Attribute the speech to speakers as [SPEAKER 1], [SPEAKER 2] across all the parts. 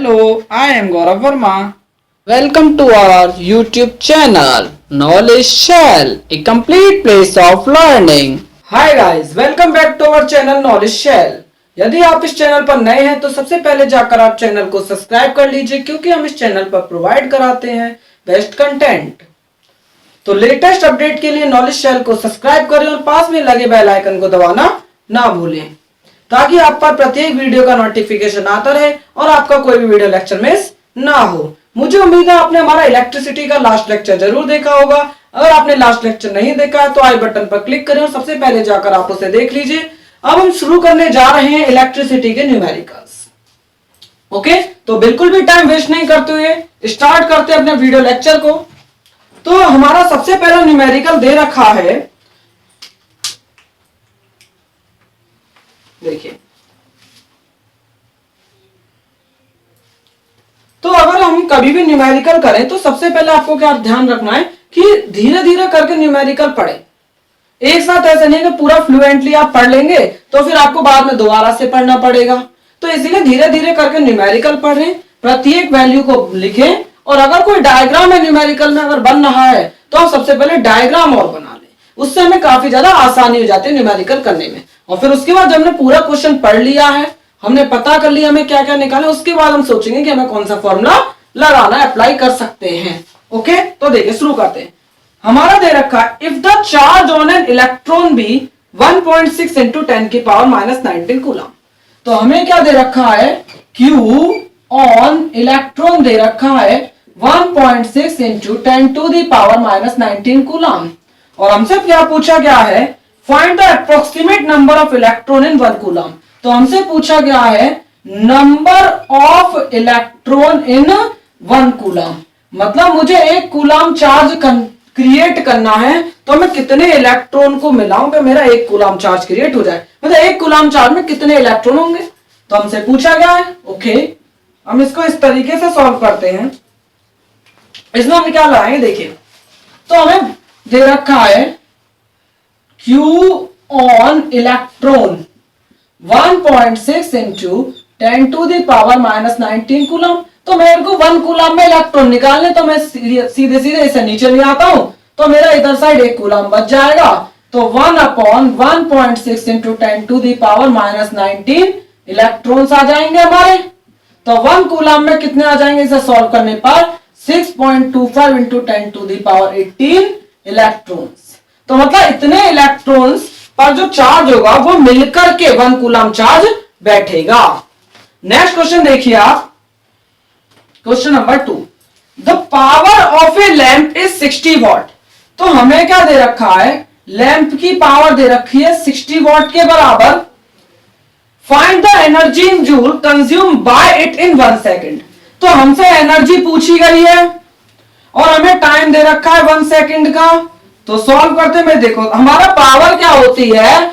[SPEAKER 1] Hello, I am Gaurav Verma. Welcome to our YouTube channel, Knowledge Shell, a complete place of learning. Hi guys, welcome back to our channel Knowledge Shell. यदि आप इस channel पर नए हैं तो सबसे पहले जाकर आप चैनल को सब्सक्राइब कर लीजिए क्योंकि हम इस चैनल पर प्रोवाइड कराते हैं बेस्ट कंटेंट। तो लेटेस्ट अपडेट के लिए नॉलेज शेल को सब्सक्राइब करें और पास में लगे बेल आइकन को दबाना ना भूलें ताकि आप पर प्रत्येक वीडियो का नोटिफिकेशन आता रहे और आपका कोई भी वीडियो लेक्चर मिस ना हो। मुझे उम्मीद है आपने हमारा इलेक्ट्रिसिटी का लास्ट लेक्चर जरूर देखा होगा। अगर आपने लास्ट लेक्चर नहीं देखा है तो आई बटन पर क्लिक करें और सबसे पहले जाकर आप उसे देख लीजिए। अब हम शुरू करने जा रहे हैं इलेक्ट्रिसिटी के न्यूमेरिकल्स। ओके, तो बिल्कुल भी टाइम वेस्ट नहीं करते हुए स्टार्ट करते हैं अपने वीडियो लेक्चर को। तो हमारा सबसे पहला न्यूमेरिकल दे रखा है, देखिए। तो अगर हम कभी भी न्यूमेरिकल करें तो सबसे पहले आपको क्या ध्यान रखना है कि धीरे धीरे करके न्यूमेरिकल पढ़े। एक साथ ऐसा नहीं कि पूरा फ्लुएंटली आप पढ़ लेंगे तो फिर आपको बाद में दोबारा से पढ़ना पड़ेगा। तो इसीलिए धीरे धीरे करके न्यूमेरिकल पढ़ें, प्रत्येक वैल्यू को लिखें और अगर कोई डायग्राम है न्यूमेरिकल में अगर बन रहा है तो आप सबसे पहले डायग्राम और बना लें। उससे हमें काफी ज्यादा आसानी हो जाती है न्यूमेरिकल करने में। और फिर उसके बाद जब हमने पूरा क्वेश्चन पढ़ लिया है, हमने पता कर लिया हमें क्या क्या निकालना है, उसके बाद हम सोचेंगे कि हमें कौन सा फॉर्मूला लगाना है, अप्लाई कर सकते हैं। ओके, तो देखिए शुरू करते हैं। हमारा दे रखा है if the charge on an electron be 1.6 into 10 की पावर -19 कूलम। तो हमें क्या दे रखा है, Q ऑन इलेक्ट्रॉन दे रखा है 1.6 into 10 to the power -19 coulomb. और हमसे क्या पूछा गया है, find the approximate number of electron in 1 coulomb. तो हमसे पूछा गया है number of electron in 1 coulomb, मतलब मुझे 1 कूलम चार्ज क्रिएट करना है तो मैं कितने इलेक्ट्रॉन को मिलाऊं कि मेरा 1 कूलम चार्ज क्रिएट हो जाए, मतलब 1 कूलम चार्ज में कितने इलेक्ट्रॉन होंगे, तो हमसे पूछा गया है। ओके, हम इसको इस तरीके से सॉल्व करते हैं। इसमें हम क्या लगाएंगे, देखिए। तो हमें दे रखा है Q on electron 1.6 into 10 to the power -19 coulomb. तो मेरे को 1 कूलम में इलेक्ट्रॉन निकालने, तो मैं सीधे सीधे इसे नीचे ले आता हूं तो मेरा इधर साइड 1 कूलम बच जाएगा। तो 1/1.6 into 10 to the power -19 electrons आ जाएंगे हमारे। तो 1 कूलम में कितने आ जाएंगे इसे सॉल्व करने पर 6.25 into 10 to the power 18 electrons. तो मतलब इतने इलेक्ट्रॉन्स पर जो चार्ज होगा वो मिलकर के 1 कूलम चार्ज बैठेगा। नेक्स्ट क्वेश्चन देखिए आप, question number 2। The power of A lamp is 60 what. तो हमें क्या दे रखा है, लैंप की पावर दे रखी है 60 वॉट के बराबर। Find the energy in joule consume by it in 1 second. तो हमसे एनर्जी पूछी गई है और हमें टाइम दे रखा है 1 सेकेंड का। तो सॉल्व करते में देखो हमारा पावर क्या होती है,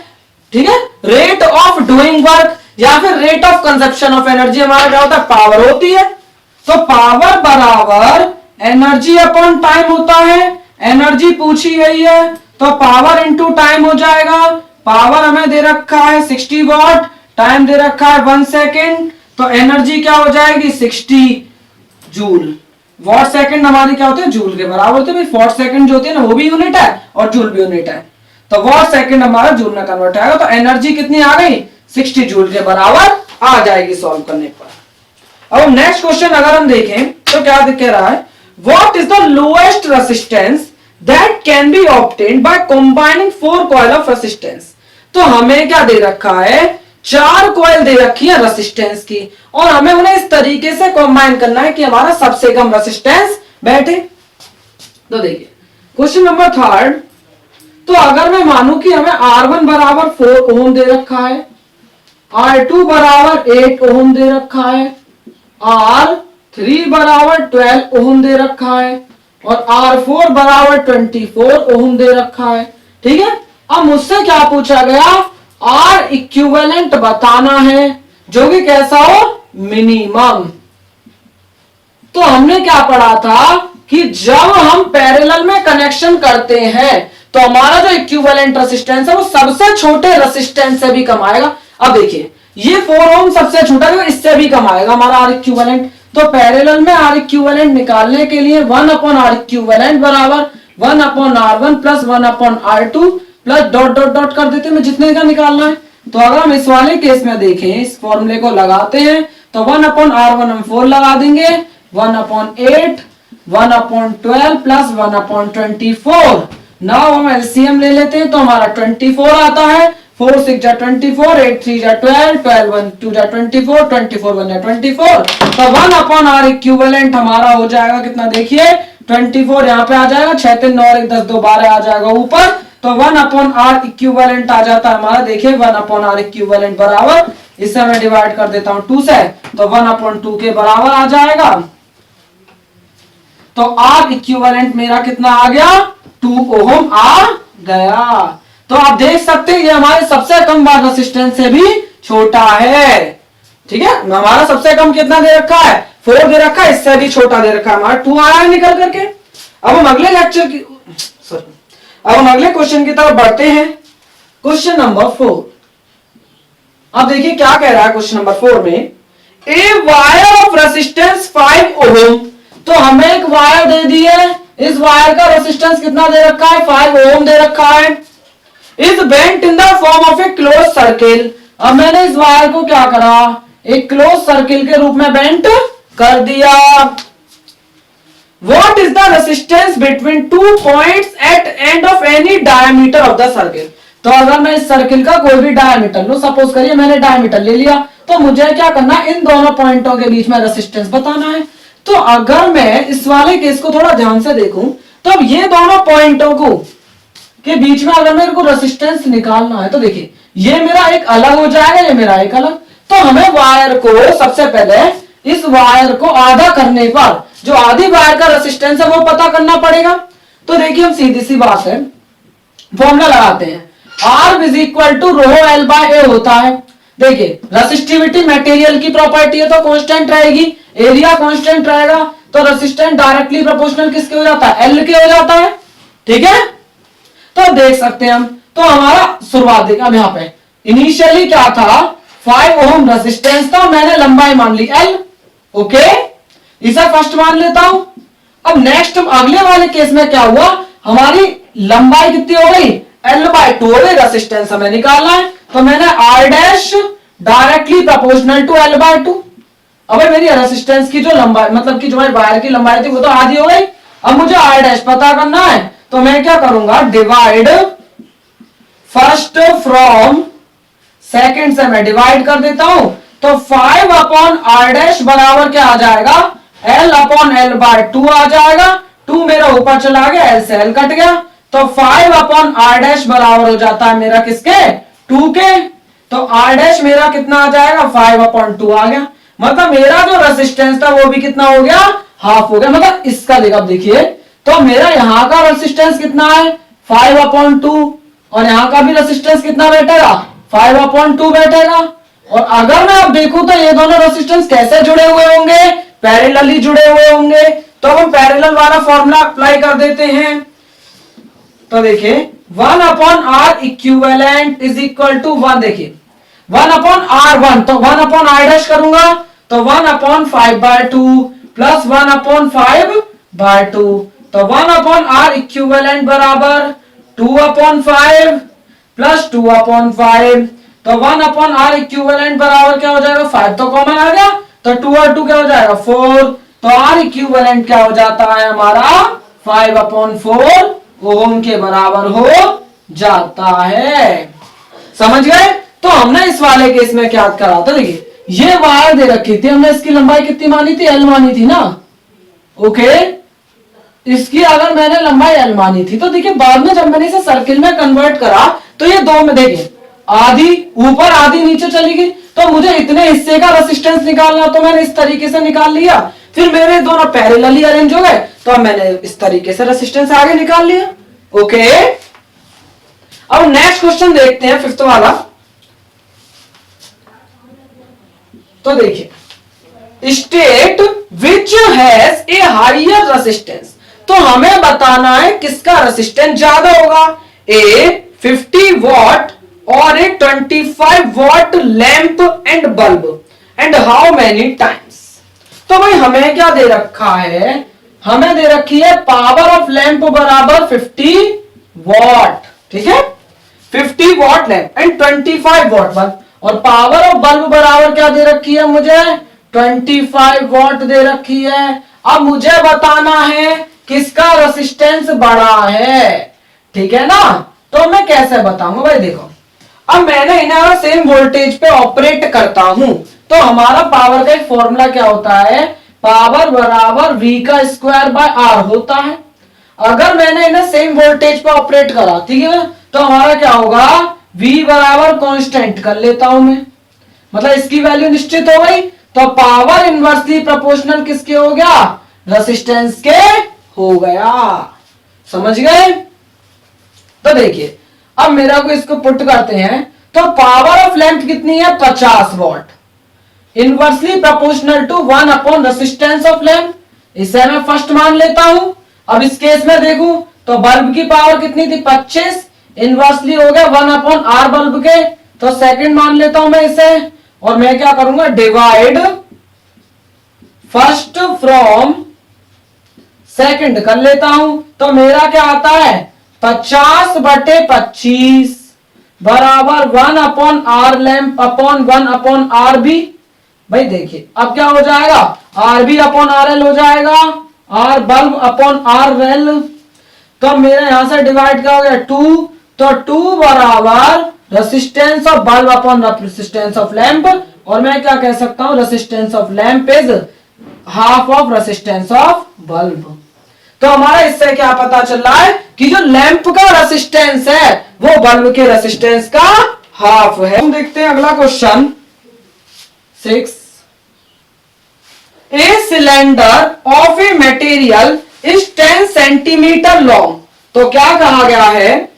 [SPEAKER 1] ठीक है, रेट ऑफ डूइंग वर्क या फिर rate of consumption of energy हमारा क्या होता है, पावर होती है। तो पावर बराबर एनर्जी अपॉन टाइम होता है। एनर्जी पूछी गई है तो पावर इंटू टाइम हो जाएगा। पावर हमें दे रखा है 60 वॉट, टाइम दे रखा है 1 सेकेंड, तो एनर्जी क्या हो जाएगी 60 जूल। वॉट सेकंड हमारी क्या होते हैं, जूल के बराबर होते हैं। वॉट सेकंड जो होती है ना वो भी यूनिट है और जूल भी यूनिट है। तो वॉट सेकंड हमारा जूल में कन्वर्ट आएगा। तो एनर्जी कितनी आ गई, 60 जूल के बराबर आ जाएगी सॉल्व करने पर। अब नेक्स्ट क्वेश्चन अगर हम देखें तो क्या कह रहा है, what is the lowest resistance that can be obtained by combining 4 coil of resistance. तो हमें क्या दे रखा है, 4 कॉइल दे रखी है रेजिस्टेंस की और हमें उन्हें इस तरीके से कंबाइन करना है कि हमारा सबसे कम रेजिस्टेंस बैठे। तो देखिए क्वेश्चन नंबर 3। तो अगर मैं मानूं कि हमें R1 बराबर 4 ओम दे रखा है, R2 बराबर 8 ओम दे रखा है, R3 बराबर 12 ओम दे रखा है और R4 बराबर 24 ओम दे रखा है, ठीक है। अब मुझसे क्या पूछा गया, R इक्विवेलेंट बताना है जो कि कैसा हो, मिनिमम। तो हमने क्या पढ़ा था कि जब हम पैरेलल में कनेक्शन करते हैं तो हमारा जो इक्विवेलेंट रेजिस्टेंस है वो सबसे छोटे रेजिस्टेंस से भी कम आएगा। अब देखिए ये 4 ओम सबसे छोटा है, इससे भी कम आएगा हमारा आर इक्विवेलेंट। तो पैरेलल में आर इक्विवेलेंट निकालने के लिए 1 अपॉन आर इक्विवेलेंट बराबर 1 upon R1 plus 1 upon R2 plus dot dot dot कर देते हैं, जितने का निकालना है। तो अगर हम इस वाले केस में देखें, इस फॉर्मूले को लगाते हैं तो 1 अपॉन R1 हम 4 लगा देंगे, 1 upon 8, 1 upon 12 plus 1 upon 24। Now हम एलसीएम ले लेते हैं तो हमारा 24 आता है। 4 6 जा 24, 8 3 जा 12, 12 1 2 जा 24, 24 1 जा 24। तो 1 अपॉन आर इक्विवेलेंट हमारा हो जाएगा कितना, देखिए 24 यहाँ पे आ जाएगा, 6 3 9 1 10 2 12 आ जाएगा ऊपर। तो 1 अपॉन आर इक्विवेलेंट आ जाता है हमारा, देखिए 1 अपॉन आर इक्विवेलेंट बराबर, इससे मैं डिवाइड कर देता हूं 2 से, तो 1 अपॉन 2 के बराबर आ जाएगा। तो आर इक्विवेलेंट मेरा कितना आ गया, 2 ओम आ गया। तो आप देख सकते हैं ये हमारे सबसे कम बार रेसिस्टेंस से भी छोटा है। ठीक है, हमारा सबसे कम कितना दे रखा है, 4 दे रखा है, इससे भी छोटा दे रखा है हमारा 2 आया है निकल करके। अब हम अगले लेक्चर की अब हम अगले क्वेश्चन की तरफ बढ़ते हैं। Question number 4। अब देखिए क्या कह रहा है क्वेश्चन नंबर 4 में, ए वायर ऑफ रेसिस्टेंस 5 ओम। तो हमें एक वायर दे दी है, इस वायर का रेसिस्टेंस कितना दे रखा है, 5 ओम दे रखा है। Is bent in the form of A close circle. अब मैंने इस वायर को क्या करा, एक क्लोज सर्किल के रूप में बेंट कर दिया। What is the resistance between 2 points at end of any diameter of the circle? तो अगर मैं इस सर्किल का कोई भी डायमीटर लो, सपोज करिए मैंने डायमीटर ले लिया, तो मुझे क्या करना है, इन दोनों पॉइंटों के बीच में रेसिस्टेंस बताना है। तो अगर मैं इस वाले केस को थोड़ा ध्यान से देखूं, तो अब ये दोनों पॉइंटों को के बीच में अगर मेरे को रेसिस्टेंस निकालना है, तो देखिए ये मेरा एक अलग हो जाएगा, ये मेरा एक अलग। तो हमें वायर को सबसे पहले इस वायर को आधा करने पर जो आधी वायर का रेसिस्टेंस है वो पता करना पड़ेगा। तो देखिए हम सीधी सी बात है, फॉर्मूला लगाते हैं, R is equal to rho L by A होता है। देखिए रेसिस्टिविटी मटेरियल की प्रॉपर्टी है तो कांस्टेंट रहेगी, एरिया कांस्टेंट रहेगा, तो रेसिस्टेंस डायरेक्टली प्रोपोर्शनल किसके हो जाता है, एल के हो जाता है। ठीक है, तो देख सकते हैं हम, तो हमारा शुरुआत देखिए, अब यहाँ पे इनिशियली क्या था, 5 ओम रेसिस्टेंस था, मैंने लंबाई मान ली एल। ओके, इसे फर्स्ट मान लेता हूं। अब नेक्स्ट अगले वाले केस में क्या हुआ, हमारी लंबाई कितनी हो गई, L/2 हो गई, रेसिस्टेंस हमें निकालना है, तो मैंने R dash directly proportional to L/2। अब मेरी रेसिस्टेंस की जो लंबाई, मतलब कि जो वायर की लंबाई थी वो तो आधी हो गई। अब मुझे R डैश पता करना है, तो मैं क्या करूंगा, डिवाइड फर्स्ट फ्रॉम सेकेंड से मैं डिवाइड कर देता हूं। तो 5 अपॉन R डैश बराबर क्या आ जाएगा, L अपॉन L/2 आ जाएगा। 2 मेरा ऊपर चला गया, L से L कट गया, तो 5 अपॉन R डैश बराबर हो जाता है मेरा किसके, 2 के। तो R डैश मेरा कितना आ जाएगा, 5 अपॉन 2 आ गया। मतलब मेरा जो रेसिस्टेंस था वो भी कितना हो गया, हाफ हो गया। मतलब इसका देखा, देखिए तो मेरा यहाँ का रेसिस्टेंस कितना है, 5 अपॉन 2, और यहाँ का भी रेसिस्टेंस कितना बैठेगा, 5 अपॉन 2 बैठेगा। और अगर मैं अब देखूं तो ये दोनों रेसिस्टेंस कैसे जुड़े हुए होंगे, पैरेलली जुड़े हुए होंगे। तो हम पैरेलल वाला फॉर्मूला अप्लाई कर देते हैं। तो देखिए 1 upon R equivalent is equal to 1, देखिए 1 अपॉन R1, तो 1 अपॉन R डैश करूंगा, तो 1 अपॉन 5/2 प्लस 1 अपॉन 5/2, तो 1 अपॉन R इक्विवेलेंट बराबर 2 अपॉन 5 प्लस 2 अपॉन 5, तो 1 अपॉन R इक्विवेलेंट बराबर क्या हो जाएगा, 5 तो कॉमन आ गया, तो 2 और 2 क्या हो जाएगा, 4। तो R इक्विवेलेंट क्या हो जाता है हमारा, 5 अपॉन 4 ओम के बराबर हो जाता है। समझ गए। तो हमने इस वाले केस में क्या करा था, देखिए ये वायर दे रखी थी, हमने इसकी लंबाई कितनी मानी थी, L मानी थी ना। ओके, इसकी अगर मैंने लंबाई L मानी थी, तो देखिए बाद में जब मैंने इसे सर्किल में कन्वर्ट करा तो ये दो में देखिए आधी ऊपर आधी नीचे चली गई। तो मुझे इतने हिस्से का रेसिस्टेंस निकालना, तो मैंने इस तरीके से निकाल लिया। फिर मेरे दोनों पैरेलली अरेंज हो गए, तो मैंने इस तरीके से रेसिस्टेंस आगे निकाल लिया। ओके, अब नेक्स्ट क्वेश्चन देखते हैं, 5th वाला। तो देखिए state which has a higher resistance. तो हमें बताना है किसका रेसिस्टेंस ज्यादा होगा, ए 50 वॉट और ए 25 what lamp and bulb, and how many times. तो भाई हमें क्या दे रखा है, हमें दे रखी है पावर ऑफ लैंप बराबर 50 वॉट, ठीक है, 50 what lamp and 25 what bulb, और पावर ऑफ बल्ब बराबर क्या दे रखी है मुझे, 25 वॉट दे रखी है। अब मुझे बताना है किसका रेसिस्टेंस बड़ा है, ठीक है ना। तो मैं कैसे बताऊंगा भाई, देखो अब मैंने इन्हें सेम वोल्टेज पे ऑपरेट करता हूं, तो हमारा पावर का एक फॉर्मूला क्या होता है, पावर बराबर v का स्क्वायर बाय r होता है। अगर मैंने इन्हें सेम वोल्टेज पे ऑपरेट करा, ठीक है, तो हमारा क्या होगा, v बराबर कांस्टेंट कर लेता हूं मैं, मतलब इसकी वैल्यू निश्चित हो गई। तो पावर इनवर्सली प्रोपोर्शनल किसके हो गया, रेसिस्टेंस के हो गया, समझ गए। तो देखिए अब मेरा को इसको पुट करते हैं, तो पावर ऑफ लैंप कितनी है, 50 watt, inversely proportional to 1 upon resistance of lamp, इसे मैं फर्स्ट मान लेता हूं। अब इस केस में देखूं तो बल्ब की पावर कितनी थी, 25, इनवर्सली हो गया 1 अपॉन आर बल्ब के, तो सेकंड मान लेता हूं मैं इसे, और मैं क्या करूंगा, डिवाइड फर्स्ट फ्रॉम सेकंड कर लेता हूं। तो मेरा क्या आता है, 50/25 बराबर 1 upon R lamp upon 1 upon R B. भाई देखिए अब क्या हो जाएगा, R B upon R L हो जाएगा, R bulb upon R L. तो मेरे यहां से डिवाइड क्या हो गया, 2, तो 2 बराबर resistance of bulb upon resistance of lamp, और मैं क्या कह सकता हूं, resistance of lamp is half of resistance of bulb. तो हमारा इससे क्या पता चल रहा है कि जो लैंप का रेसिस्टेंस है वो बल्ब के रेसिस्टेंस का हाफ है। हम देखते हैं अगला question 6, a cylinder of a material is 10 centimetre long. तो क्या कहा गया है,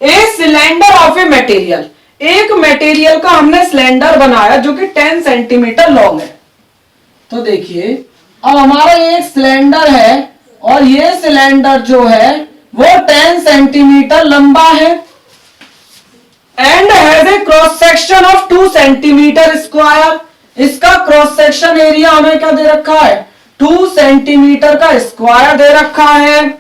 [SPEAKER 1] a cylinder of a material, एक मटेरियल का हमने सिलेंडर बनाया जो कि 10 सेंटीमीटर लॉन्ग है। तो देखिए अब हमारा एक सिलेंडर है और ये सिलेंडर जो है वो 10 सेंटीमीटर लंबा है and has a cross section of 2 centimetre square. इसका क्रॉस सेक्शन एरिया हमें क्या दे रखा है, 2 सेंटीमीटर का स्क्वायर दे रखा है।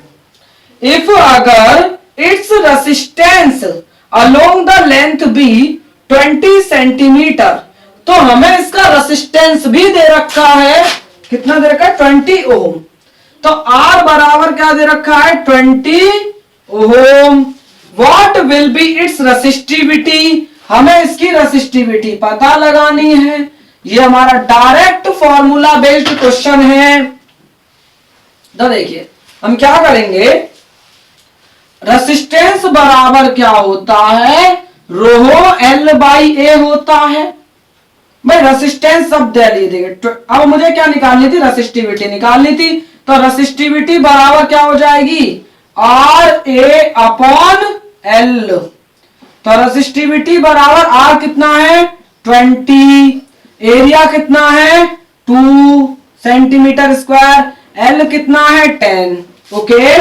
[SPEAKER 1] इफ अगर its resistance along the length be 20 centimetre, तो हमें इसका रेसिस्टेंस भी दे रखा है, कितना दे रखा है, 20 ओम। तो R बराबर क्या दे रखा है, 20 ohm. What will be its resistivity, हमें इसकी रेसिस्टिविटी पता लगानी है। ये हमारा डायरेक्ट फॉर्मूला बेस्ड क्वेश्चन है। तो देखिए हम क्या करेंगे, रेसिस्टेंस बराबर क्या होता है, रो एल बाई ए होता है। भाई रेसिस्टेंस सब दे लीजिए, अब मुझे क्या निकालनी थी, रेसिस्टिविटी निकालनी थी। तो रेसिस्टिविटी बराबर क्या हो जाएगी, आर ए अपॉन एल। तो रेसिस्टिविटी बराबर आर कितना है, 20, एरिया कितना है 2 सेंटीमीटर स्क्वायर, एल कितना है 10। ओके,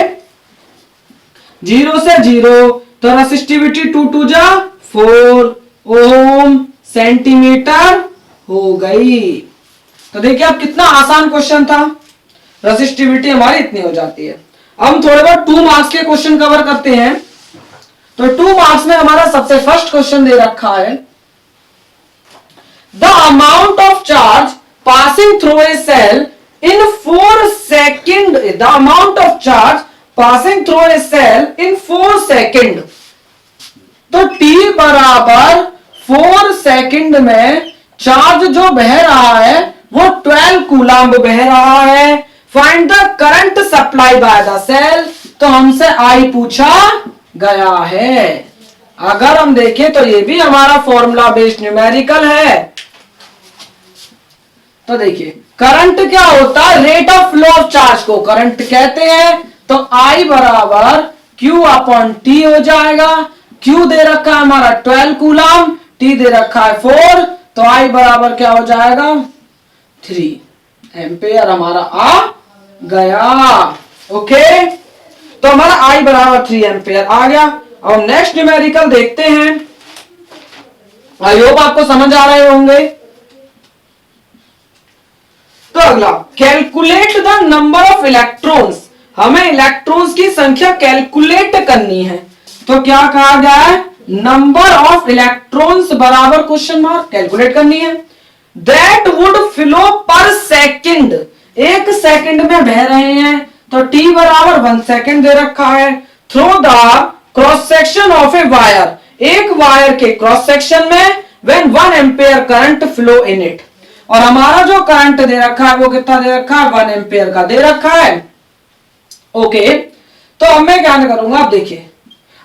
[SPEAKER 1] 0 से 0, तो रेसिस्टिविटी 2 2 जा 4 ओम सेंटीमीटर हो गई। तो देखिए अब कितना आसान क्वेश्चन था, रेसिस्टिविटी हमारी इतनी हो जाती है। अब हम थोड़े बहुत 2 मार्क्स के क्वेश्चन कवर करते हैं। तो 2 मार्क्स में हमारा सबसे फर्स्ट क्वेश्चन दे रखा है, the amount of charge passing through a cell in 4 second, the amount of charge passing through a cell in 4 second. तो t बराबर 4 सेकंड में चार्ज जो बह रहा है वो 12 कूलम्ब बह रहा है। Find the current supply by the cell, तो हमसे आई पूछा गया है। अगर हम देखें तो ये भी हमारा फॉर्मूला बेस्ड न्यूमेरिकल है। तो देखिए करंट क्या होता है, rate of flow of charge को करंट कहते हैं। तो I बराबर Q अपॉन T हो जाएगा। Q दे रखा है हमारा 12 कूलम, T दे रखा है 4, तो I बराबर क्या हो जाएगा 3 एम्पेयर हमारा आ गया। ओके, तो हमारा I बराबर 3 एम्पेयर आ गया। अब नेक्स्ट न्यूमेरिकल देखते हैं। आई होप आपको समझ आ रहे होंगे। तो अगला, calculate the number of electrons, हमें इलेक्ट्रॉन्स की संख्या कैलकुलेट करनी है। तो क्या कहा गया है, नंबर ऑफ इलेक्ट्रॉन्स बराबर क्वेश्चन मार्क, कैलकुलेट करनी है। दैट वुड फ्लो पर सेकेंड, एक सेकंड में बह रहे हैं, तो टी बराबर 1 सेकेंड दे रखा है। Through the cross section of a wire, एक वायर के क्रॉस सेक्शन में when 1 ampere current flow in it, और हमारा जो करंट दे रखा है वो कितना दे रखा है, 1 एम्पेयर का दे रखा है। ओके, तो अब मैं क्या करूंगा, अब देखिए,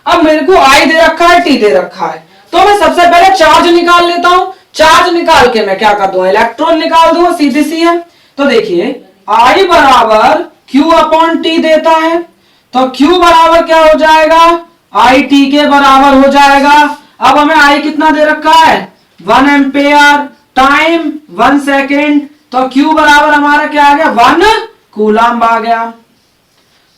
[SPEAKER 1] अब मेरे को आई दे रखा है, टी दे रखा है, तो मैं सबसे पहले चार्ज निकाल लेता हूं। चार्ज निकाल के मैं क्या कर दूंगा, इलेक्ट्रॉन निकाल दूंगा, सीधी सी है। तो देखिए आई बराबर क्यू अपॉन टी देता है, तो क्यू बराबर क्या हो जाएगा, आई टी के बराबर हो जाएगा। अब हमें आई कितना दे रखा है, 1 एम्पेयर, टाइम 1 सेकेंड, तो क्यू बराबर हमारा क्या आ गया, 1 कूलम्ब आ गया।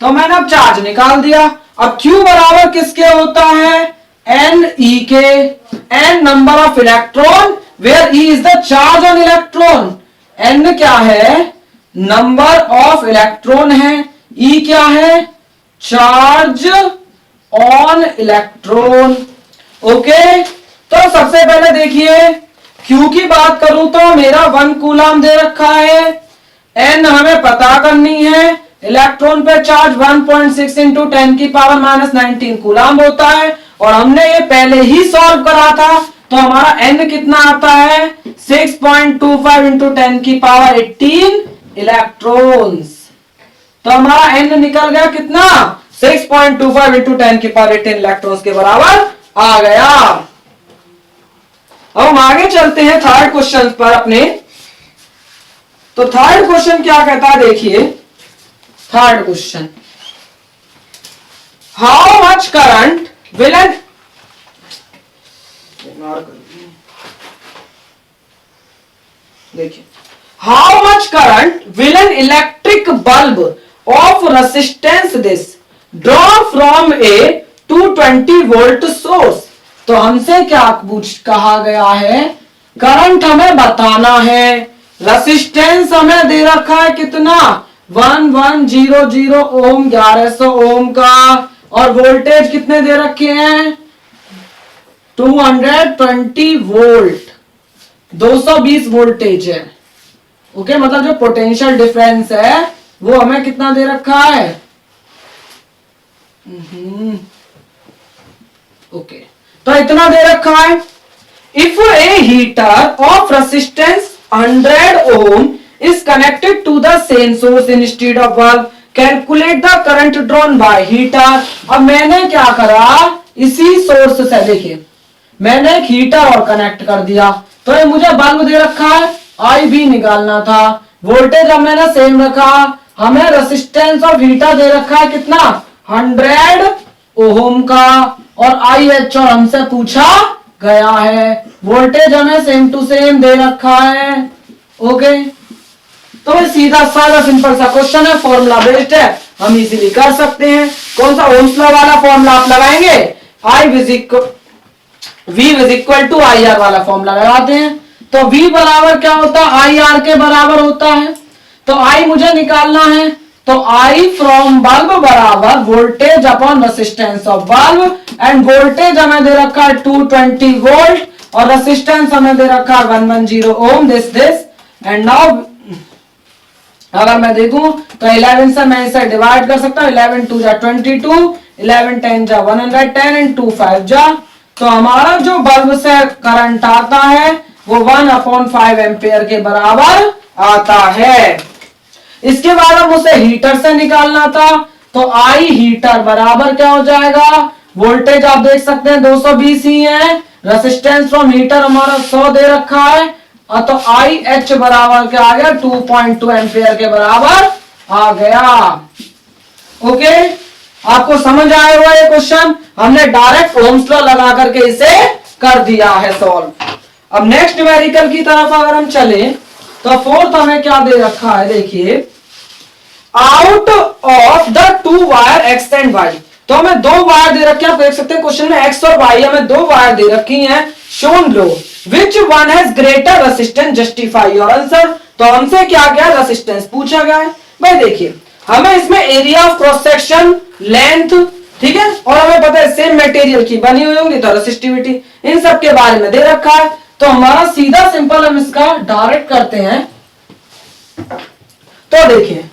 [SPEAKER 1] तो मैंने अब चार्ज निकाल दिया। अब Q बराबर किसके होता है, एन ई के, N number of electron where E is the charge on electron. N क्या है, नंबर ऑफ इलेक्ट्रॉन है, ई क्या है, चार्ज ऑन इलेक्ट्रॉन। ओके, तो सबसे पहले देखिए Q की बात करूं तो मेरा 1 कूलम्ब दे रखा है, एन हमें पता करनी है, इलेक्ट्रॉन पे चार्ज 1.6 इंटू 10 की पावर -19 कूलम्ब होता है, और हमने ये पहले ही सॉल्व करा था। तो हमारा n कितना आता है, 6.25 इंटू 10 की पावर 18 इलेक्ट्रॉन्स। तो हमारा n निकल गया कितना, 6.25 इंटू 10 की पावर 18 इलेक्ट्रॉन्स के बराबर आ गया। अब हम आगे चलते हैं थर्ड क्वेश्चन पर अपने। तो थर्ड क्वेश्चन क्या कहता है, देखिए third question, how much current will an, देखिए, how much current will an electric bulb of resistance this draw from a 220 volt source. तो हमसे क्या कहा गया है, करंट हमें बताना है, रेसिस्टेंस हमें दे रखा है कितना, 1100 ओम, 1100 ओम का, और वोल्टेज कितने दे रखे हैं, 220 वोल्ट, 220 वोल्टेज है। ओके, मतलब जो पोटेंशियल डिफरेंस है वो हमें कितना दे रखा है, ओके, तो इतना दे रखा है। If a heater of resistance 100 ohm is connected to the same source instead of bulb, calculate the current drawn by heater। अब मैंने क्या करा, इसी सोर्स से देखिए मैंने एक हीटर और कनेक्ट कर दिया, तो ये मुझे बल्ब दे रखा है, आई भी निकालना था, वोल्टेज अब मैंने सेम रखा, हमें रेसिस्टेंस ऑफ हीटर दे रखा है कितना, 100 ओम का, और आई एच और हमसे पूछा गया है, वोल्टेज हमें सेम टू सेम दे रखा है। ओके, तो सीधा साधा सिंपल सा क्वेश्चन है, फॉर्मूला बेस्ड है, हम इजीली कर सकते हैं। कौन सा, ओम्स लॉ वाला फॉर्मूला आप लगाएंगे, V is equal to I R वाला फॉर्मूला लगाते हैं। तो V बराबर क्या होता है, आई आर के बराबर होता है। तो I मुझे निकालना है, तो I फ्रॉम बल्ब बराबर voltage upon resistance of bulb, end voltage हमें दे रखा है 220 वोल्ट, और रेसिस्टेंस हमें दे रखा है 110 ओम, दिस एंड नाउ अगर मैं देखूं तो 11 से मैं इसे डिवाइड कर सकता हूं, 11 2 जा 22, 11 10 जा 110 एंड 2 5 जा, तो हमारा जो बल्ब से करंट आता है वो 1/5 एम्पियर के बराबर आता है। इसके बाद हम उसे हीटर से निकालना था, तो आई हीटर बराबर क्या हो जाएगा, वोल्टेज आप देख सकते हैं 220 ही है, रेसिस्टेंस फ्रॉम हीटर हमारा 100 दे रखा है, तो आई एच बराबर क्या आ गया, 2.2 एम्पियर के बराबर आ गया। ओके, आपको समझ आया हुआ ये क्वेश्चन, हमने डायरेक्ट ओम्स लॉ लगा करके इसे कर दिया है सॉल्व। अब नेक्स्ट न्यूमेरिकल की तरफ अगर हम चले, तो फोर्थ हमें क्या दे रखा है, देखिए out of the 2 wire X and Y, तो हमें 2 वायर दे रखे हैं, आप देख सकते हैं क्वेश्चन में एक्स और वाई हमें 2 वायर दे रखी हैं, shown low which one has greater resistance, justify your answer. तो हमसे क्या क्या रेसिस्टेंस पूछा गया है भाई। देखिए हमें इसमें area of cross section, length, ठीक है, और हमें पता है सेम मटेरियल की बनी हुई होंगी तो रेसिस्टिविटी, इन सब के बारे में दे रखा है। तो हमारा सीधा सिंपल हम इसका डायरेक्ट करते हैं। तो देखिए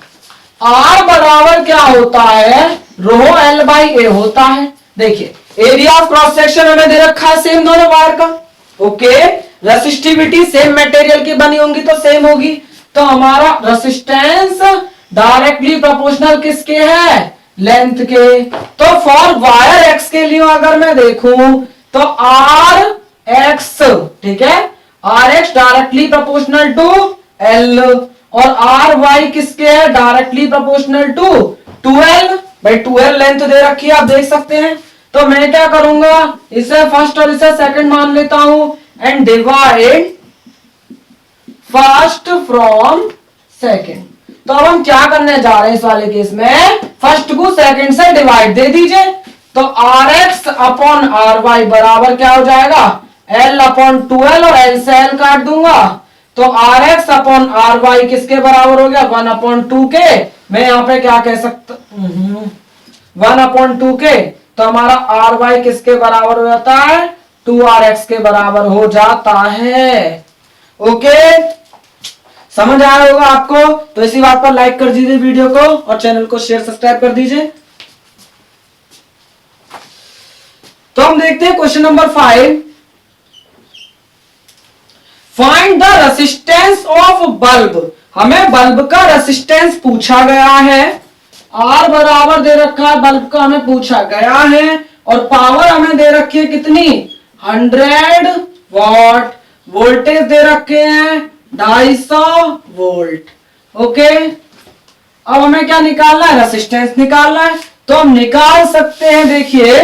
[SPEAKER 1] R बराबर क्या होता है, रो L बाई ए होता है। देखिए एरिया ऑफ क्रॉस सेक्शन हमें दे रखा है सेम दोनों वायर का, ओके। रेसिस्टिविटी सेम मटेरियल की बनी होंगी तो सेम होगी। तो हमारा रेसिस्टेंस डायरेक्टली प्रोपोर्शनल किसके है, लेंथ के। तो फॉर वायर एक्स के लिए अगर मैं देखूं तो आर एक्स, ठीक है, R X directly proportional to L, और आर वाई किसके है, डायरेक्टली प्रोपोर्शनल टू 2l। भाई 2l लेंथ दे रखी है, आप देख सकते हैं। तो मैं क्या करूंगा, इसे फर्स्ट और इसे सेकंड मान लेता हूं and divide first from second. तो अब हम क्या करने जा रहे हैं इस वाले केस में, फर्स्ट को सेकंड से डिवाइड दे दीजिए। तो R X upon R Y बराबर क्या हो जाएगा, एल अपॉन 2l, और एल से एल काट दूंगा। तो R X upon R Y किसके बराबर हो गया, 1/2 के। मैं यहां पे क्या कह सकता, 1/2 के। तो हमारा आर वाई किसके बराबर हो जाता है, 2rx के बराबर हो जाता है। ओके, समझ आया होगा आपको। तो इसी बात पर लाइक कर दीजिए वीडियो को और चैनल को शेयर सब्सक्राइब कर दीजिए। तो हम देखते हैं question number 5। Find the resistance of bulb. हमें बल्ब का रेसिस्टेंस पूछा गया है। आर बराबर दे रखा है, बल्ब का हमें पूछा गया है, और पावर हमें दे रखी है कितनी, 100 वॉट। वोल्टेज दे रखे हैं 250 वोल्ट। ओके, अब हमें क्या निकालना है, रेसिस्टेंस निकालना है। तो हम निकाल सकते हैं, देखिए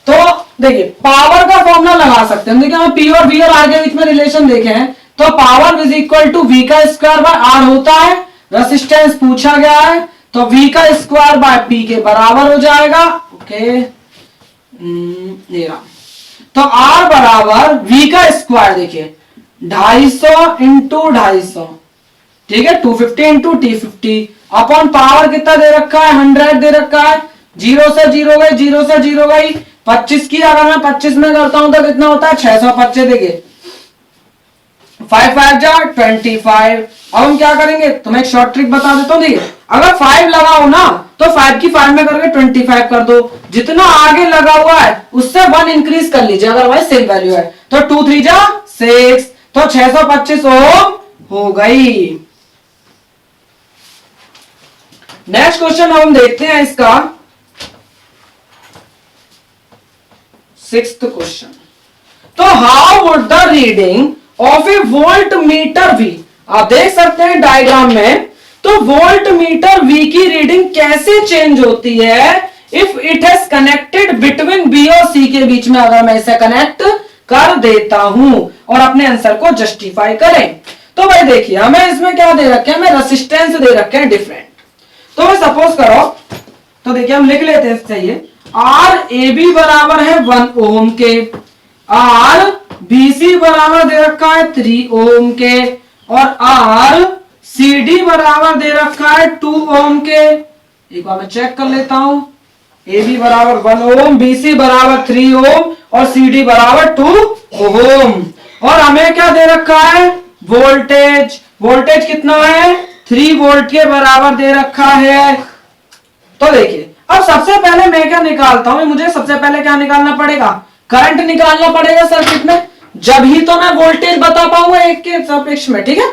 [SPEAKER 1] तो देखिए पावर का फॉर्मूला लगा सकते हैं। देखिए हम पी और वी और आर के बीच में रिलेशन देखे हैं। तो power is equal to V का स्क्वायर बाय आर होता है। रेसिस्टेंस पूछा गया है तो वी का स्क्वायर बाय पी के बराबर हो जाएगा। ओके, तो आर बराबर वी का स्क्वायर, देखिए 250 इंटू 250, ठीक है, 250 इंटू T50 अपॉन पावर कितना दे रखा है, 100 दे रखा है। 0 से 0 गई, 0 से 0 गई, 25 की अगर मैं 25 में करता हूं तो कितना होता है, 625। देखिए 5 5 जा 25। अब हम क्या करेंगे, तुम्हें एक शॉर्ट ट्रिक बता देता हूं। देखिए अगर 5 लगाओ ना तो 5 की 5 में करके 25 कर दो। जितना आगे लगा हुआ है उससे 1 इंक्रीज कर लीजिए, अदरवाइज सेम वैल्यू है। तो 2 3 जा 6, तो 625 ओम हो गई। नेक्स्ट क्वेश्चन हम देखते हैं इसका 6th क्वेश्चन। तो how would the reading of a voltmeter V, आप देख सकते हैं डायग्राम में। तो वोल्ट मीटर वी की रीडिंग कैसे चेंज होती है if it has connected between B और सी के बीच में, अगर मैं इसे कनेक्ट कर देता हूं, और अपने आंसर को जस्टिफाई करें। तो भाई देखिए हमें इसमें क्या दे रखे हैं, हमें रेसिस्टेंस दे रखे हैं डिफरेंट। तो मैं सपोज करो, तो देखिए हम लिख लेते हैं, चाहिए आर ए बी बराबर है 1 ओम के, आर बी सी बराबर दे रखा है 3 ओम के, और आर सी डी बराबर दे रखा है 2 ओम के। एक बार मैं चेक कर लेता हूं, ए बी बराबर 1 ओम, बी सी बराबर 3 ओम, और सी डी बराबर 2 ओम। और हमें क्या दे रखा है, वोल्टेज। वोल्टेज कितना है, 3 वोल्ट के बराबर दे रखा है। तो देखिए अब सबसे पहले मैं क्या निकालता हूं, मुझे सबसे पहले क्या निकालना पड़ेगा, करंट निकालना पड़ेगा सर्किट में, जब ही तो मैं वोल्टेज बता पाऊंगा एक के सापेक्ष में, ठीक है।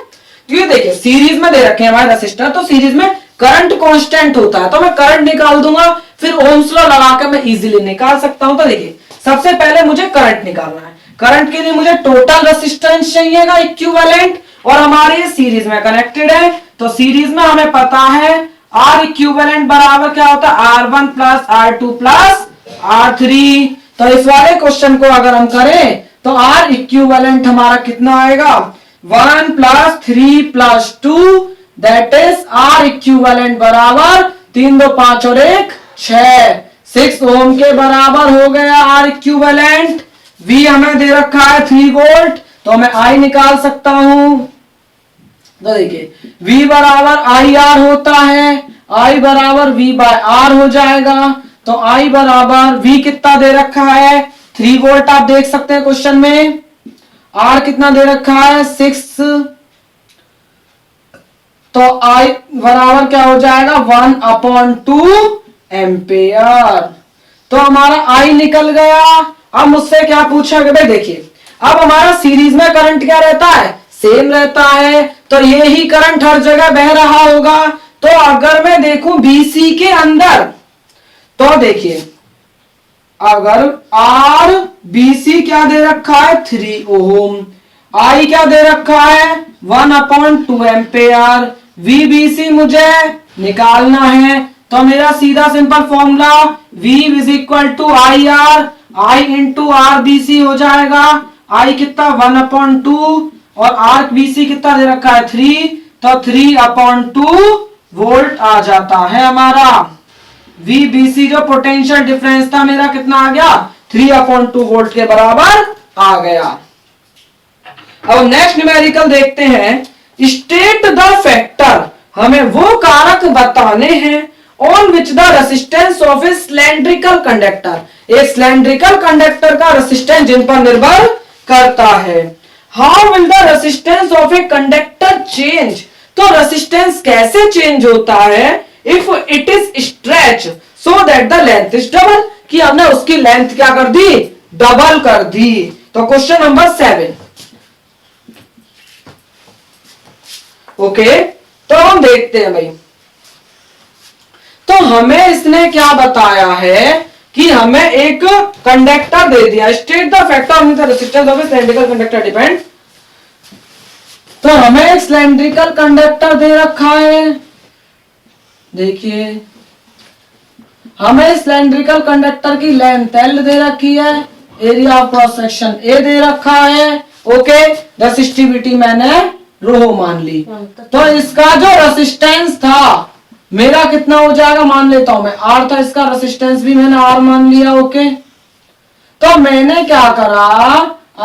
[SPEAKER 1] ये देखिए सीरीज में दे रखे हैं हमारे रेसिस्टर, तो सीरीज में करंट कांस्टेंट होता है, तो मैं करंट निकाल दूंगा, फिर ओम्स लॉ लगाकर मैं इजीली निकाल सकता हूं। तो देखिए सबसे पहले मुझे करंट निकालना है। करंट के लिए मुझे टोटल रेसिस्टेंस चाहिएगा इक्विवेलेंट, और हमारे ये सीरीज में कनेक्टेड है। तो सीरीज में हमें पता है आर इक्विवेलेंट बराबर क्या होता है, R1 plus R2 plus R3। तो इस वाले क्वेश्चन को अगर हम करें तो आर इक्विवेलेंट हमारा कितना आएगा, 1 plus 3 plus 2, that is R equivalent बराबर 3 2 5 और 1 6, 6 ओम के बराबर हो गया आर इक्विवेलेंट। वी हमें दे रखा है 3 वोल्ट, तो मैं आई निकाल सकता हूं। तो देखिए V बराबर आई आर होता है, I बराबर V बाय आर हो जाएगा। तो I बराबर V कितना दे रखा है 3 वोल्ट, आप देख सकते हैं क्वेश्चन में। R कितना दे रखा है 6, तो I बराबर क्या हो जाएगा 1/2 एम्पेयर। तो हमारा I निकल गया। अब मुझसे क्या पूछा गया भाई, देखिए अब हमारा सीरीज में करंट क्या रहता है, सेम रहता है, तो ये ही करंट हर जगह बह रहा होगा। तो अगर मैं देखूं बीसी के अंदर, तो देखिए अगर आर बीसी क्या दे रखा है 3 ओम, आई क्या दे रखा है 1/2 एम्पेयर, वीबीसी मुझे निकालना है। तो मेरा सीधा simple formula V is equal to I R, I into R BC हो जाएगा। आई कितना 1/2 और आर बीसी कितना दे रखा है 3, तो 3/2 वोल्ट आ जाता है हमारा। VBC जो पोटेंशियल डिफरेंस था मेरा कितना आ गया 3/2 वोल्ट के बराबर आ गया। अब नेक्स्ट न्यूमेरिकल देखते हैं, स्टेट द फैक्टर, हमें वो कारक बताने हैं on which the resistance of A cylindrical conductor, एक सिलेंड्रिकल कंडक्टर का रेसिस्टेंस जिन पर निर्भर करता है। How will the resistance of a conductor change, तो रेसिस्टेंस कैसे चेंज होता है if it is stretch so that the length is double, कि हमने उसकी लेंथ क्या कर दी डबल कर दी। तो क्वेश्चन नंबर 7 ओके, तो हम देखते हैं भाई। तो हमें इसने क्या बताया है कि हमें एक कंडक्टर दे दिया, state the factor of the resistance of A cylindrical conductor depend. तो हमें एक सिलेंड्रिकल कंडक्टर दे रखा है, देखिए हमें सिलेंड्रिकल कंडक्टर की लेंथ L दे रखी है, area of cross section A दे रखा है। ओके, रेसिस्टिविटी मैंने रो मान ली। तो इसका जो रेसिस्टेंस था मेरा कितना हो जाएगा, मान लेता हूं मैं R था, इसका रेसिस्टेंस भी मैंने R मान लिया। ओके, तो मैंने क्या करा,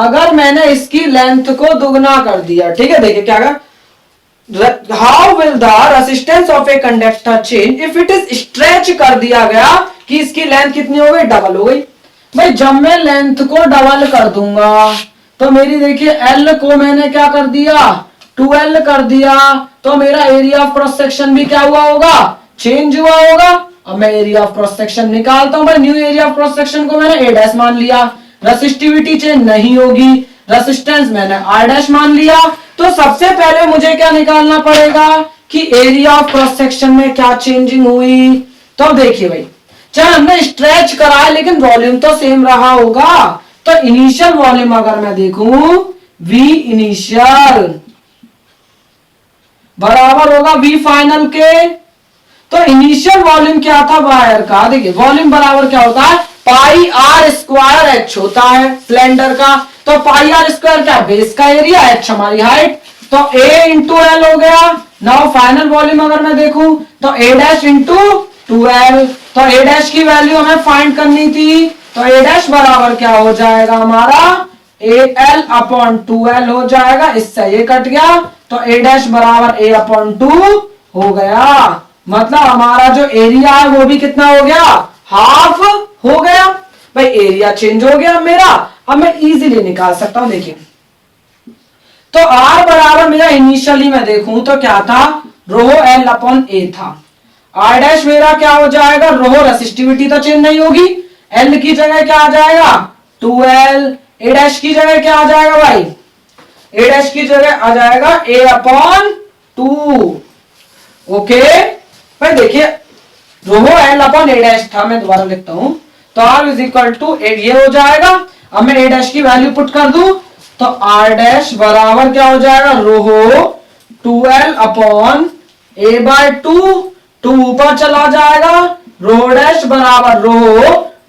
[SPEAKER 1] अगर मैंने इसकी लेंथ को दुगना कर दिया, ठीक है, देखिए क्या करा, how will the resistance of a conductor change if it is stretch कर दिया गया कि इसकी लेंथ कितनी हो गई डबल हो गई। भाई जब मैं लेंथ को डबल कर दूंगा तो मेरी देखिए L को मैंने क्या कर दिया 2L कर दिया, तो मेरा एरिया ऑफ क्रॉस सेक्शन भी क्या हुआ होगा चेंज हुआ होगा। अब मैं एरिया ऑफ क्रॉस सेक्शन निकालता हूं भाई, new area of cross section को मैंने A डैश मान लिया, रेसिस्टिविटी चेंज नहीं होगी, रेसिस्टेंस मैंने R डैश मान लिया। तो सबसे पहले मुझे क्या निकालना पड़ेगा कि एरिया ऑफ क्रॉस सेक्शन में क्या चेंजिंग हुई। तो देखिए भाई, चाहे हमने स्ट्रेच करा है लेकिन वॉल्यूम तो सेम रहा होगा। तो इनिशियल वॉल्यूम अगर मैं देखूं V इनिशियल बराबर होगा V फाइनल के। तो इनिशियल वॉल्यूम क्या था वायर का, देखिए वॉल्यूम बराबर क्या होता है पाई आर स्क्वायर एच होता है सिलेंडर का। तो पाई आर स्क्वायर क्या बेस का एरिया, एच हमारी हाइट, तो A इंटू एल हो गया। नाउ फाइनल वॉल्यूम अगर मैं देखूं तो A डैश इंटू 2L, तो A डैश की वैल्यू हमें फाइंड करनी थी, तो A डैश बराबर क्या हो जाएगा हमारा AL/2L हो जाएगा, इससे ये कट गया, तो A डैश बराबर A/2 हो गया। मतलब हमारा जो एरिया है वो भी कितना हो गया हाफ हो गया। भाई एरिया चेंज हो गया मेरा, अब मैं इजीली निकाल सकता हूं। देखिए तो R बराबर मेरा इनिशियली मैं देखूं तो क्या था रो L/A था, R डैश मेरा क्या हो जाएगा रो, रेसिस्टिविटी तो चेंज नहीं होगी, L की जगह क्या आ जाएगा 2L, A डैश की जगह क्या आ जाएगा भाई, A डैश की जगह आ जाएगा A/2। ओके भाई देखिए रो L/A डैश था, मैं दोबारा लिखता हूं, तो R इज इक्वल टू ये हो जाएगा। अब मैं A डैश की वैल्यू पुट कर दूं तो R डैश बराबर क्या हो जाएगा रो 2L/A/2, 2 ऊपर चला जाएगा, रो डैश बराबर रो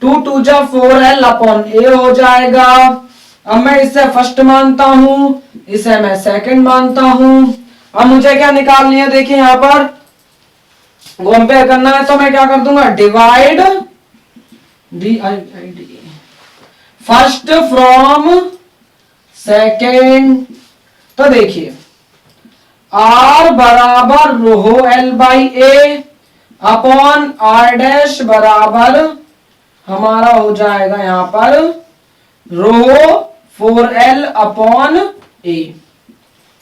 [SPEAKER 1] 2 जा 4L/A हो जाएगा। अब मैं इसे फर्स्ट मानता हूं, इसे मैं सेकंड मानता हूं। अब मुझे क्या निकालनी है, देखिए यहां पर कंपेयर करना है, तो मैं क्या कर दूंगा डिवाइड फर्स्ट फ्रॉम सेकेंड। तो देखिए आर बराबर rho L by A upon R dash बराबर हमारा हो जाएगा यहां पर रो 4l अपॉन ए।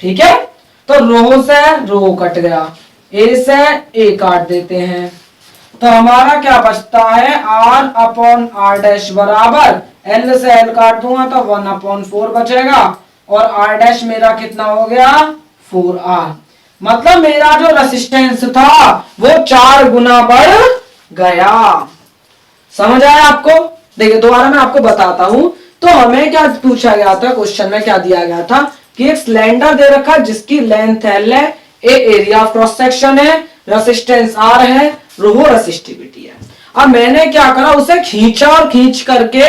[SPEAKER 1] ठीक है, तो रो से रो कट गया, ए से ए काट देते हैं, तो हमारा क्या बचता है आर अपॉन आर डैश बराबर एल से एल काट दूंगा तो 1 अपॉन 4 बचेगा और आर डैश मेरा कितना हो गया 4r। मतलब मेरा जो रेसिस्टेंस था वो 4 गुना बढ़ गया। समझ आया आपको? देखिए दोबारा मैं आपको बताता हूं। तो हमें क्या पूछा गया था, क्वेश्चन में क्या दिया गया था कि एक सिलेंडर दे रखा है जिसकी लेंथ एल है, ए एरिया ऑफ क्रॉस सेक्शन है, रेसिस्टेंस आर है, रो रेसिस्टिविटी है। अब मैंने क्या करा, उसे खींचा और खींच करके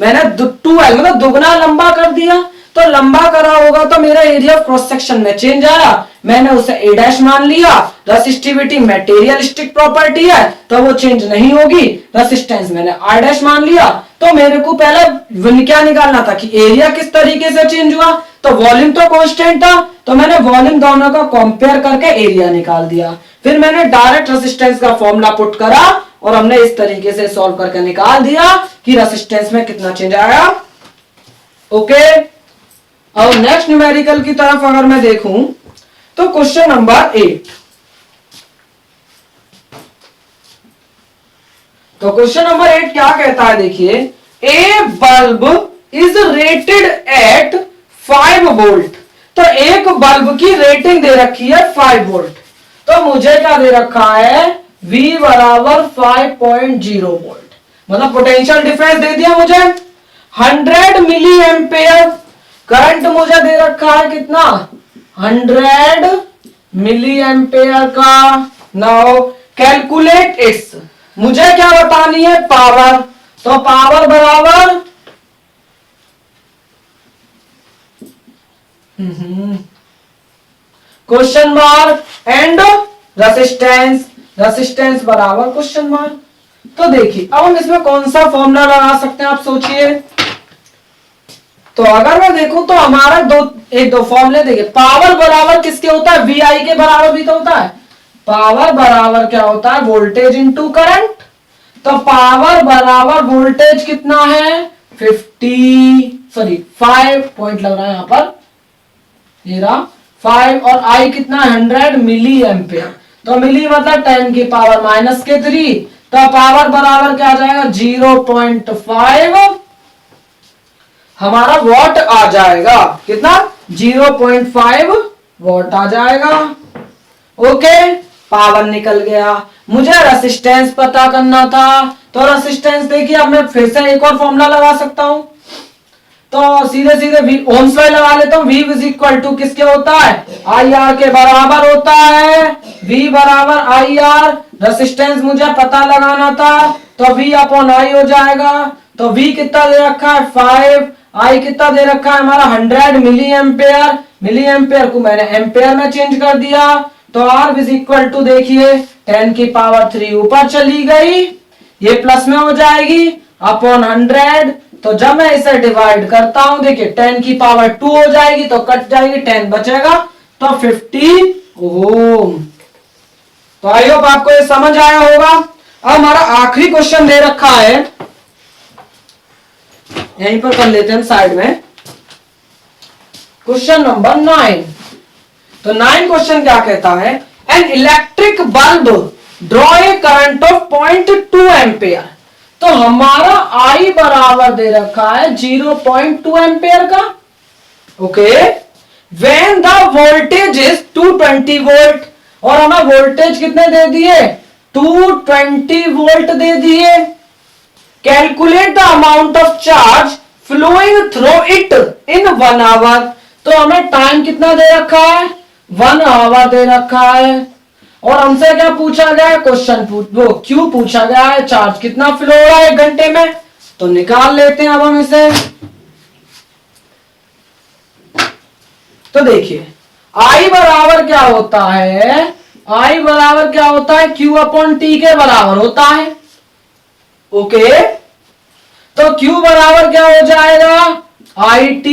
[SPEAKER 1] मैंने 2l मतलब दुगना लंबा कर दिया। तो लंबा करा होगा तो मेरा एरिया ऑफ क्रॉस सेक्शन में चेंज आया, मैंने उसे ए डैश मान लिया। रेसिस्टिविटी मटेरियलिस्टिक प्रॉपर्टी है तो वो चेंज नहीं होगी, रेसिस्टेंस मैंने आर डैश मान लिया। तो मेरे को पहले क्या निकालना था कि एरिया किस तरीके से चेंज हुआ, तो वॉल्यूम तो कांस्टेंट था, तो मैंने वॉल्यूम दोनों का कंपेयर करके एरिया निकाल दिया। फिर मैंने डायरेक्ट रेसिस्टेंस का फॉर्मूला पुट करा और हमने इस तरीके से सॉल्व करके निकाल दिया कि रेसिस्टेंस में कितना चेंज आया। ओके, और नेक्स्ट न्यूमेरिकल की तरफ अगर मैं देखूं तो क्वेश्चन नंबर 8। तो क्वेश्चन नंबर 8 क्या कहता है, देखिए a bulb is rated at 5 volt. तो एक बल्ब की रेटिंग दे रखी है 5 वोल्ट, तो मुझे क्या दे रखा है V बराबर 5.0 वोल्ट, मतलब पोटेंशियल डिफरेंस दे दिया मुझे 100 मिली एम्पेयर। करंट मुझे दे रखा है कितना 100 मिली एम्पेयर का। नाउ कैलकुलेट इट्स, मुझे क्या बतानी है पावर, तो पावर बराबर question mark and resistance, resistance बराबर क्वेश्चन मार्क। तो देखिए अब हम इसमें कौन सा फॉर्मूला लगा सकते हैं, आप सोचिए। तो अगर मैं देखूं तो हमारा दो फॉर्मूले देखिए, पावर बराबर किसके होता है वी आई के बराबर भी तो होता है। पावर बराबर क्या होता है वोल्टेज इनटू करंट। तो पावर बराबर वोल्टेज कितना है 5 पॉइंट लग रहा है यहां पर, ये रहा 5 और आई कितना 100 मिली एम्पेयर। तो मिली मतलब 10 की पावर -3, तो पावर बराबर क्या आ जाएगा 0.5 हमारा वॉट आ जाएगा। कितना 0.5 वॉट आ जाएगा। ओके, पावर निकल गया। मुझे रेसिस्टेंस पता करना था, तो रेसिस्टेंस देखिए अब मैं फिर से एक और फॉर्मूला लगा सकता हूं। तो सीधे सीधे वी ओम्स लॉ लगा लेता हूं। V इज इक्वल टू किसके होता है आई आर के बराबर होता है। V बराबर आई आर, रेसिस्टेंस मुझे पता लगाना था तो V अपॉन आई हो जाएगा। तो V कितना दे रखा है 5, आई कितना दे रखा है हमारा 100 मिली एम्पेयर। मिली एम्पेयर को मैंने एम्पेयर में चेंज कर दिया। तो R इज इक्वल टू देखिए 10 की पावर 3 ऊपर चली गई, ये प्लस में हो जाएगी अपॉन 100। तो जब मैं इसे डिवाइड करता हूं देखिए 10 की पावर 2 हो जाएगी तो कट जाएगी, 10 बचेगा तो 50 ओम। तो आई होप आपको ये समझ आया होगा। अब हमारा आखिरी क्वेश्चन दे रखा है, यहीं पर कर लेते हैं साइड में, क्वेश्चन नंबर 9। तो 9 क्वेश्चन क्या कहता है, N electric bulb draw a current of 0.2 ampere. तो हमारा I बराबर दे रखा है 0.2 एम्पेयर का। Okay, when the voltage is 220 volt, और हमें वोल्टेज कितने दे दिए 220 वोल्ट दे दिए। Calculate the amount of charge flowing through it in 1 hour. तो हमें टाइम कितना दे रखा है 1 आवर दे रखा है, और हमसे क्या पूछा गया है क्वेश्चन वो क्यों पूछा गया है चार्ज कितना फ्लो हो रहा है 1 घंटे में। तो निकाल लेते हैं अब हम इसे। तो देखिए I बराबर क्या होता है, I बराबर क्या होता है Q अपॉन T के बराबर होता है। ओके, तो Q बराबर क्या हो जाएगा IT।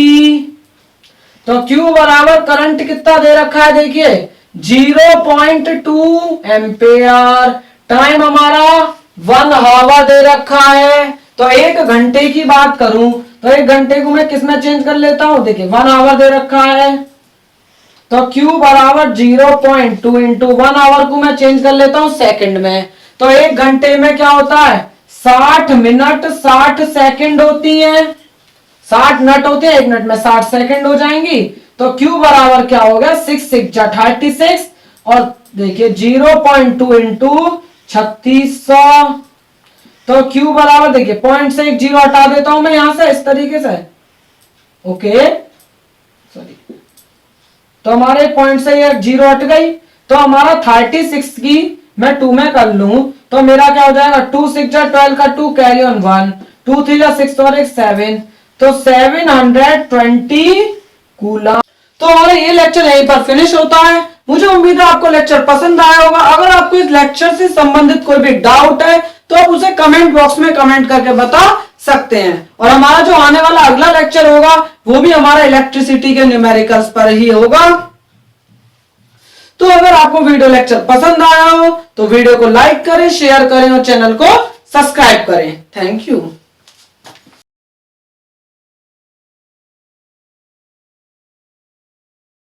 [SPEAKER 1] तो तो Q बराबर करंट कितना दे रखा है, देखिए 0.2 एम्पेयर, टाइम हमारा 1 आवर दे रखा है। तो 1 घंटे की बात करूं तो 1 घंटे को मैं किस में चेंज कर लेता हूं, देखिए 1 आवर दे रखा है। तो Q बराबर 0.2 इंटू 1 आवर को मैं चेंज कर लेता हूं सेकंड में। तो 1 घंटे में क्या होता है, 60 मिनट 60 सेकंड होती है, 60 मिनट होते हैं, 1 मिनट में 60 सेकंड हो जाएंगी। तो Q बराबर क्या हो गया, 6 6 36 और देखिए 0.2 इंटू 3600। तो Q बराबर देखिए पॉइंट से एक जीरो हटा देता हूं मैं यहां से इस तरीके से, ओके सॉरी। तो हमारे पॉइंट से एक जीरो हट गई। तो हमारा 36 की मैं 2 में कर लूं तो मेरा क्या हो जाएगा, 2 6 12 का 2 कैरी ऑन 1, 2 3 6 और एक 7, तो 720 कूलम। तो हमारा ये लेक्चर यहीं पर फिनिश होता है। मुझे उम्मीद है आपको लेक्चर पसंद आया होगा। अगर आपको इस लेक्चर से संबंधित कोई भी डाउट है तो आप उसे कमेंट बॉक्स में कमेंट करके बता सकते हैं। और हमारा जो आने वाला अगला लेक्चर होगा वो भी हमारा इलेक्ट्रिसिटी के न्यूमेरिकल्स पर ही होगा। तो अगर आपको वीडियो लेक्चर पसंद आया हो तो वीडियो को लाइक करें, शेयर करें और चैनल को सब्सक्राइब करें। Thank you.